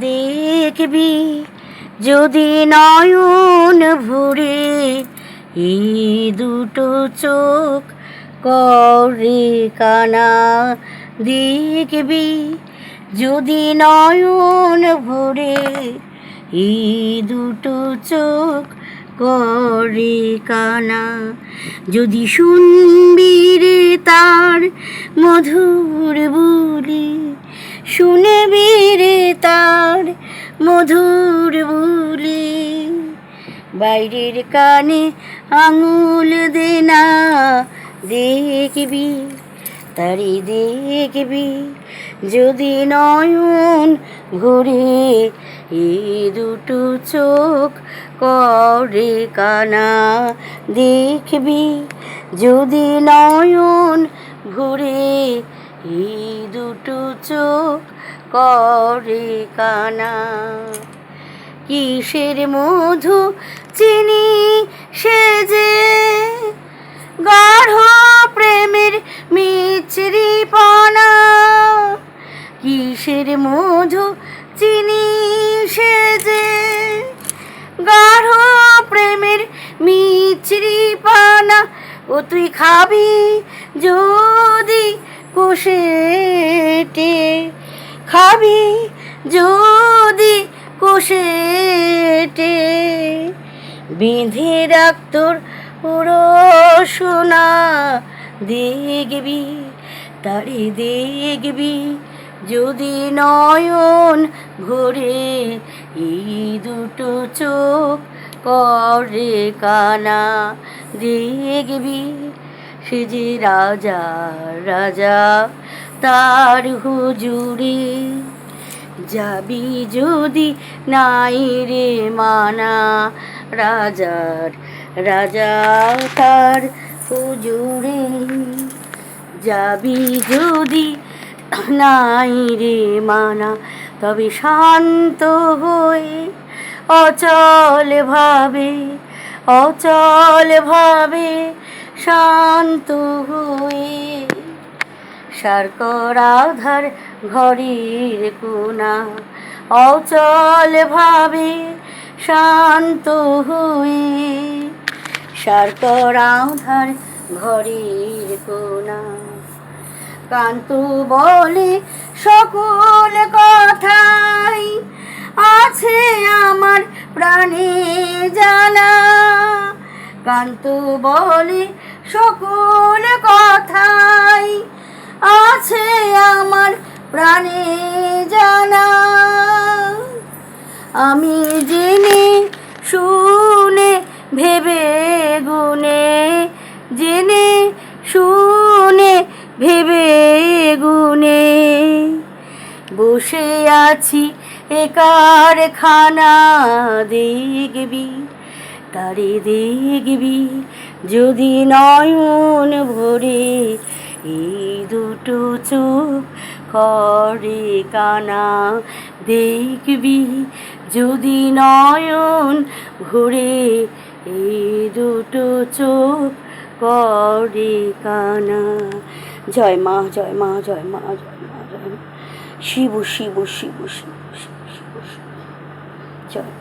দেখবি যদি নয়ন ভরে, এই দুটো চোখ করে কানা। দেখবি যদি নয়ন ভরে, এই দুটো চোখ করে কানা। যদি শুনবি রে তার মধুর বুলি, শুনবি রে তার মধুর বুলি। বাইরের কানে আঙুল দে না, দেখবি তারি দেখবি যদি নয়ন ভরে, এই দুটো চোখ করে কানা। দেখবি যদি নয়ন ভরে, এই দুটো চোখ করে কানা। কিসের মধু চিনি সেজে, গাঢ় প্রেমের মিছরি পানা। কিসের মধু চিনি সেজে, গাঢ় প্রেমের মিছরি পানা। ও তুই খাবি যদি কোষেটে, খাবি যদি কোষেটে। বেঁধে রাখ তোর রসনা, দেখবি তারে দেখবি যদি নয়ন ভরে, এই দুটো চোখ করে কানা। দেখবি সে যে রাজা রাজা তার হুজুরে, যাবি যদি নাই রে মানা। রাজার রাজা তার হুজুরে, যাবি যদি নাই রে মানা। তবে শান্ত হয়ে অচল ভাবে, অচল ভাবে শান্ত হয়ে, সারকর আধার ঘরের কোনা। অচল ভাবে শান্ত হয়ে, সারকর আধার ঘরের কোনা। কান্ত বলে সকল কথাই আছে আমার প্রাণে জানা। কান্ত বলে সকল কথাই আছে আমার প্রাণে জানা। আমি জেনে শুনে ভেবে গুনে, জেনে শুনে ভেবে গুনে, বসে আছি এ কারখানা। দেখবি তারে দেখবি যদি নয়ন ভরে, এই দুটো চোখ করে কানা। দেখবি যদি নয়ন ভরে, এই দুটো চোখ করে কানা। জয় মা, জয় মা, জয় মা, জয় মা, জয় মা। শিব শিব শিব শিব শিব শিব। জয়।